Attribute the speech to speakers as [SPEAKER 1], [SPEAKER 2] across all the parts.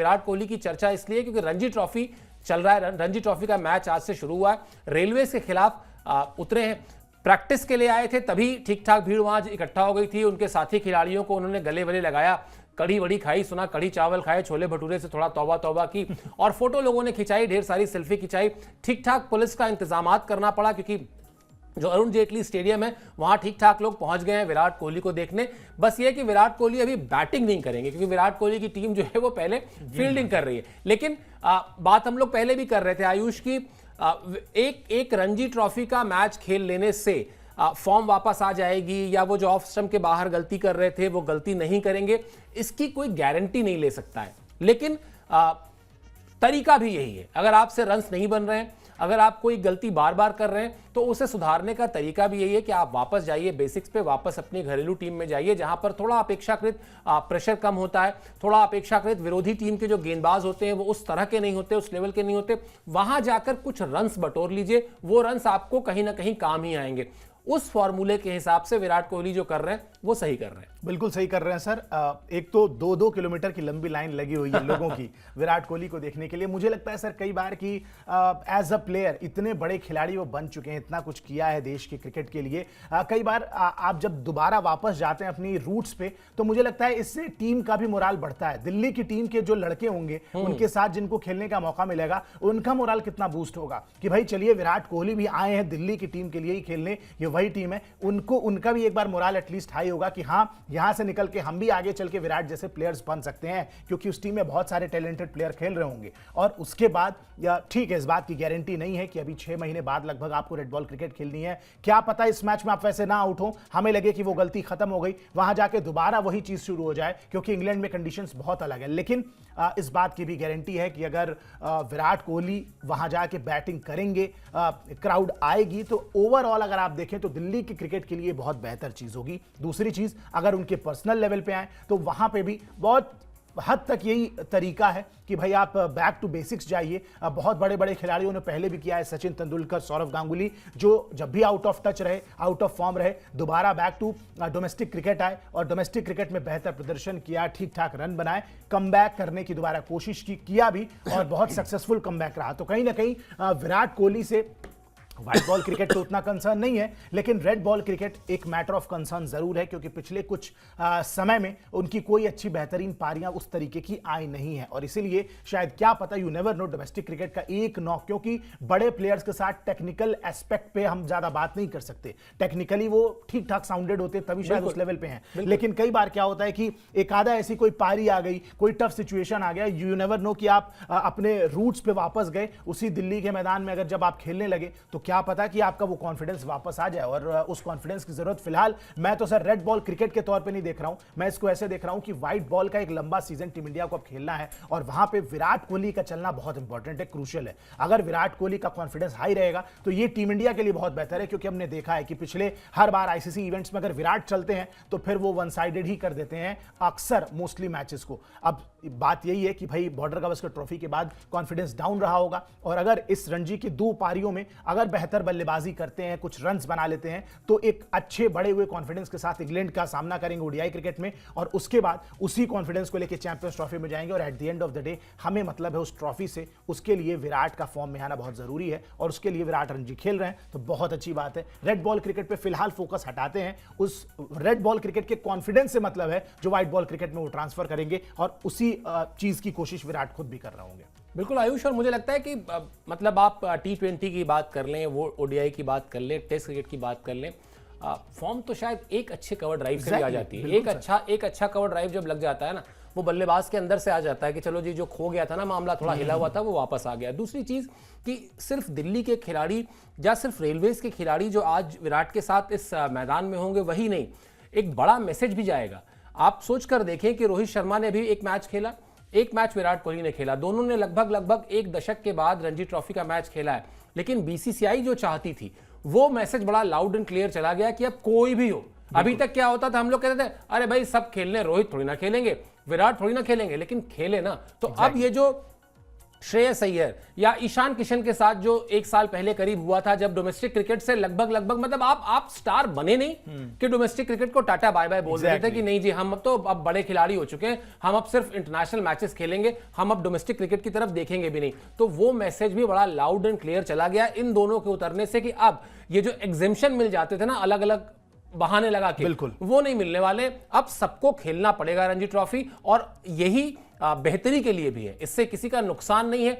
[SPEAKER 1] विराट कोहली की चर्चा इसलिए क्योंकि रणजी ट्रॉफी चल रहा है, रणजी ट्रॉफी का मैच आज से शुरू हुआ है, रेलवेज के खिलाफ उतरे हैं, प्रैक्टिस के लिए आए थे, तभी ठीक ठाक भीड़ वहां इकट्ठा हो गई थी। उनके साथी खिलाड़ियों को उन्होंने गले वले लगाया, कड़ी वड़ी खाई, सुना कड़ी चावल खाए, छोले भटूरे से थोड़ा तौबा तौबा की और फोटो लोगों ने खिंचाई, ढेर सारी सेल्फी खिंचाई। ठीक ठाक पुलिस का इंतजामात करना पड़ा क्योंकि जो अरुण जेटली स्टेडियम है वहां ठीक ठाक लोग पहुंच गए हैं विराट कोहली को देखने। बस ये कि विराट कोहली अभी बैटिंग नहीं करेंगे क्योंकि विराट कोहली की टीम जो है वो पहले फील्डिंग कर रही है। लेकिन बात हम लोग पहले भी कर रहे थे आयुष की, एक रणजी ट्रॉफी का मैच खेल लेने से फॉर्म वापस आ जाएगी या वो जो ऑफ स्टंप के बाहर गलती कर रहे थे वो गलती नहीं करेंगे, इसकी कोई गारंटी नहीं ले सकता है। लेकिन तरीका भी यही है, अगर आपसे रन्स नहीं बन रहे हैं, अगर आप कोई गलती बार बार कर रहे हैं तो उसे सुधारने का तरीका भी यही है कि आप वापस जाइए बेसिक्स पे, वापस अपनी घरेलू टीम में जाइए जहां पर थोड़ा अपेक्षाकृत प्रेशर कम होता है, थोड़ा अपेक्षाकृत विरोधी टीम के जो गेंदबाज होते हैं वो उस तरह के नहीं होते, उस लेवल के नहीं होते। वहां जाकर कुछ रन्स बटोर लीजिए, वो रन्स आपको कहीं ना कहीं काम ही आएंगे। उस फॉर्मूले के हिसाब से विराट कोहली जो कर रहे हैं वो सही कर रहे हैं।
[SPEAKER 2] बिल्कुल सही कर रहे हैं सर। एक तो 2-2 किलोमीटर की लंबी लाइन लगी हुई है लोगों की विराट कोहली को देखने के लिए। मुझे लगता है सर कई बार कि एज अ प्लेयर इतने बड़े खिलाड़ी वो बन चुके हैं, इतना कुछ किया है देश के क्रिकेट के लिए। कई बार आप जब दोबारा वापस जाते हैं अपनी रूट्स पे तो मुझे लगता है इससे टीम का भी मोराल बढ़ता है। दिल्ली की टीम के जो लड़के होंगे उनके साथ जिनको खेलने का मौका मिलेगा उनका मोराल कितना बूस्ट होगा कि भाई चलिए विराट कोहली भी आए हैं दिल्ली की टीम के लिए ही खेलने, ये वही टीम है, उनका भी एक बार मोराल एटलीस्ट हाई होगा कि हाँ यहां से निकल के हम भी आगे चल के विराट जैसे प्लेयर्स बन सकते हैं, क्योंकि उस टीम में बहुत सारे टैलेंटेड प्लेयर खेल रहे होंगे। और उसके बाद या ठीक है, इस बात की गारंटी नहीं है कि अभी 6 महीने बाद लगभग आपको रेड बॉल क्रिकेट खेलनी है, क्या पता इस मैच में आप वैसे ना आउट हो, हमें लगे कि वो गलती खत्म हो गई, वहां जाके दोबारा वही चीज शुरू हो जाए, क्योंकि इंग्लैंड में कंडीशंस बहुत अलग है। लेकिन इस बात की भी गारंटी है कि अगर विराट कोहली वहां जाके बैटिंग करेंगे, क्राउड आएगी, तो ओवरऑल अगर आप देखें तो दिल्ली की क्रिकेट के लिए बहुत बेहतर चीज होगी। दूसरी चीज, अगर उनके पर्सनल लेवल पे आए तो वहां पे भी बहुत हद तक यही तरीका है कि भाई आप बैक टू बेसिक्स जाइए। बहुत बड़े बड़े खिलाड़ियों ने पहले भी किया है, सचिन तेंदुलकर, सौरव गांगुली, जो जब भी आउट ऑफ टच रहे, आउट ऑफ फॉर्म रहे, दोबारा बैक टू डोमेस्टिक क्रिकेट आए और डोमेस्टिक क्रिकेट में बेहतर प्रदर्शन किया, ठीक ठाक रन बनाए, कमबैक करने की दोबारा कोशिश किया भी और बहुत सक्सेसफुल कमबैक रहा। तो कहीं ना कहीं विराट कोहली से व्हाइट बॉल क्रिकेट तो उतना कंसर्न नहीं है, लेकिन रेड बॉल क्रिकेट एक मैटर ऑफ कंसर्न जरूर है, क्योंकि पिछले कुछ समय में उनकी कोई अच्छी बेहतरीन पारियां उस तरीके की आई नहीं है और इसीलिए शायद क्या पता, you never know, domestic cricket का एक नॉक, क्योंकि बड़े प्लेयर्स के साथ टेक्निकल एस्पेक्ट पे हम ज्यादा बात नहीं कर सकते, टेक्निकली वो ठीक ठाक साउंडेड होते तभी शायद उस लेवल पे हैं। लेकिन कई बार क्या होता है कि एक आधा ऐसी कोई पारी आ गई, कोई टफ सिचुएशन आ गया, यू नेवर नो कि आप अपने रूट्स पे वापस गए, उसी दिल्ली के मैदान में अगर जब आप खेलने लगे तो क्या पता कि आपका वो कॉन्फिडेंस वापस आ जाए। और उस कॉन्फिडेंस की जरूरत फिलहाल मैं तो सर रेड बॉल क्रिकेट के तौर पे नहीं देख रहा हूं, मैं इसको ऐसे देख रहा हूं कि व्हाइट बॉल का एक लंबा सीजन टीम इंडिया को अब खेलना है और वहां पे विराट कोहली का चलना बहुत इंपॉर्टेंट है, क्रूशियल है। अगर विराट कोहली का कॉन्फिडेंस हाई रहेगा तो ये टीम इंडिया के लिए बहुत बेहतर है, क्योंकि हमने देखा है कि पिछले हर बार आईसीसी इवेंट्स में अगर विराट चलते हैं तो फिर वो वन साइडेड ही कर देते हैं अक्सर मोस्टली मैचेस को। अब बात यही है कि भाई बॉर्डर गावस्कर ट्रॉफी के बाद कॉन्फिडेंस डाउन रहा होगा और अगर इस रणजी की 2 पारियों में अगर बेहतर बल्लेबाजी करते हैं, कुछ रन्स बना लेते हैं, तो एक अच्छे बड़े हुए कॉन्फिडेंस के साथ इंग्लैंड का सामना करेंगे ओडीआई क्रिकेट में और उसके बाद उसी कॉन्फिडेंस को लेकर चैंपियंस ट्रॉफी में जाएंगे और at the end of the day हमें मतलब है उस ट्रॉफी से, उसके लिए विराट का फॉर्म में आना बहुत जरूरी है और उसके लिए विराट रणजी खेल रहे हैं तो बहुत अच्छी बात है। रेड बॉल क्रिकेट पे फिलहाल फोकस हटाते हैं, उस रेड बॉल क्रिकेट के कॉन्फिडेंस से मतलब है जो व्हाइट बॉल क्रिकेट में वो ट्रांसफर करेंगे और उसी चीज की कोशिश विराट खुद भी कर रहे होंगे।
[SPEAKER 1] बिल्कुल आयुष, और मुझे लगता है कि मतलब आप T20 की बात कर लें, वो ओडीआई की बात कर लें, टेस्ट क्रिकेट की बात कर लें, फॉर्म तो शायद एक अच्छे कवर ड्राइव से भी आ जाती है। एक अच्छा कवर ड्राइव जब लग जाता है ना, वो बल्लेबाज के अंदर से आ जाता है कि चलो जी, जो खो गया था ना, मामला थोड़ा हिला हुआ था, वो वापस आ गया। दूसरी चीज कि सिर्फ दिल्ली के खिलाड़ी या सिर्फ रेलवेज के खिलाड़ी जो आज विराट के साथ इस मैदान में होंगे वही नहीं, एक बड़ा मैसेज भी जाएगा। आप सोच कर देखें कि रोहित शर्मा ने भी एक मैच खेला, एक मैच विराट कोहली ने खेला, दोनों ने लगभग एक दशक के बाद रणजी ट्रॉफी का मैच खेला है, लेकिन बीसीसीआई जो चाहती थी वो मैसेज बड़ा लाउड एंड क्लियर चला गया कि अब कोई भी हो। अभी तक क्या होता था, हम लोग कहते थे अरे भाई सब खेलने, रोहित थोड़ी ना खेलेंगे, विराट थोड़ी ना खेलेंगे, लेकिन खेले ना। तो अब ये जो श्रेयस अय्यर या ईशान किशन के साथ जो एक साल पहले करीब हुआ था, जब डोमेस्टिक क्रिकेट से लगभग मतलब आप स्टार बने नहीं कि डोमेस्टिक क्रिकेट को टाटा बाय बाय बोल देते थे कि नहीं जी हम अब बड़े खिलाड़ी हो चुके हैं, हम अब सिर्फ इंटरनेशनल मैचेस खेलेंगे, हम अब डोमेस्टिक क्रिकेट की तरफ देखेंगे भी नहीं। तो वो मैसेज भी बड़ा लाउड एंड क्लियर चला गया इन दोनों के उतरने से कि अब ये जो एग्जेम्पशन मिल जाते थे ना अलग अलग बहाने लगा के,
[SPEAKER 2] बिल्कुल
[SPEAKER 1] वो नहीं मिलने वाले। अब सबको खेलना पड़ेगा रणजी ट्रॉफी, और यही बेहतरी के लिए भी है, इससे किसी का नुकसान नहीं है।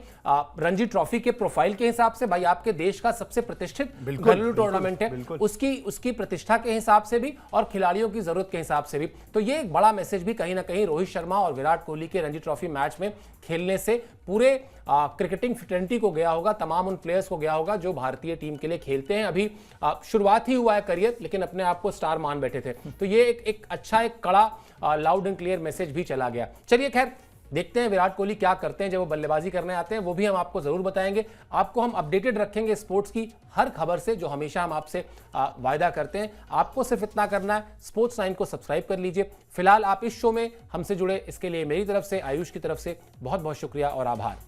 [SPEAKER 1] रणजी ट्रॉफी के प्रोफाइल के हिसाब से भाई आपके देश का सबसे प्रतिष्ठित घरेलू टूर्नामेंट है, उसकी प्रतिष्ठा के हिसाब से भी और खिलाड़ियों की जरूरत के हिसाब से भी। तो ये एक बड़ा मैसेज भी कहीं ना कहीं रोहित शर्मा और विराट कोहली के रणजी ट्रॉफी मैच में खेलने से पूरे क्रिकेटिंग फ्रेटर्निटी को गया होगा, तमाम उन प्लेयर्स को गया होगा जो भारतीय टीम के लिए खेलते हैं। अभी शुरुआत ही हुआ है करियर, लेकिन अपने आप को स्टार मान बैठे थे। तो ये एक अच्छा, एक कड़ा लाउड एंड क्लियर मैसेज भी चला गया। चलिए खैर देखते हैं विराट कोहली क्या करते हैं जब वो बल्लेबाजी करने आते हैं, वो भी हम आपको जरूर बताएंगे। आपको हम अपडेटेड रखेंगे स्पोर्ट्स की हर खबर से, जो हमेशा हम आपसे वायदा करते हैं। आपको सिर्फ इतना करना है, स्पोर्ट्स 9 को सब्सक्राइब कर लीजिए। फिलहाल आप इस शो में हमसे जुड़े, इसके लिए मेरी तरफ से, आयुष की तरफ से बहुत बहुत शुक्रिया और आभार।